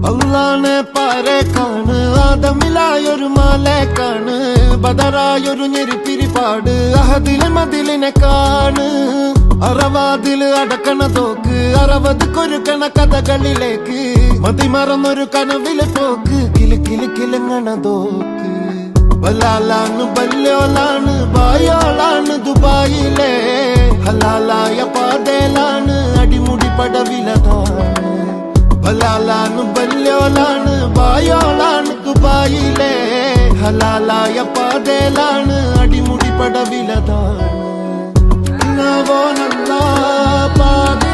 അള്ളാനെ പാരേക്കാണ് ആദമിലായൊരു മാലേക്കാണ് ബദറായൊരു ഞെരിപ്പിരിപ്പാട് അഹദിലെ മതിലിനെ കാണ് അറവാതില് അടക്കണ തോക്ക് 60 കൊരുക്കണ കഥകളിലേക്ക് മതിമറന്നൊരു കനവില് പോക്ക് കിലു കിലു കിലുങ്ങണ തോക്ക് ബലാലാണ് ബല്യോളാണ് ബായോളാണ് ദുബായിലെ ഹലാലായ പാതയിലാണ് അടിമുടി പടവിലതാണ് ബലാലാണ് ബല്യോളാണ് ബായോളാണ് ദുബായിലെ ഹലാലായ പാതയിലാണ് അടിമുടി പടവിലതാണ് പാതേ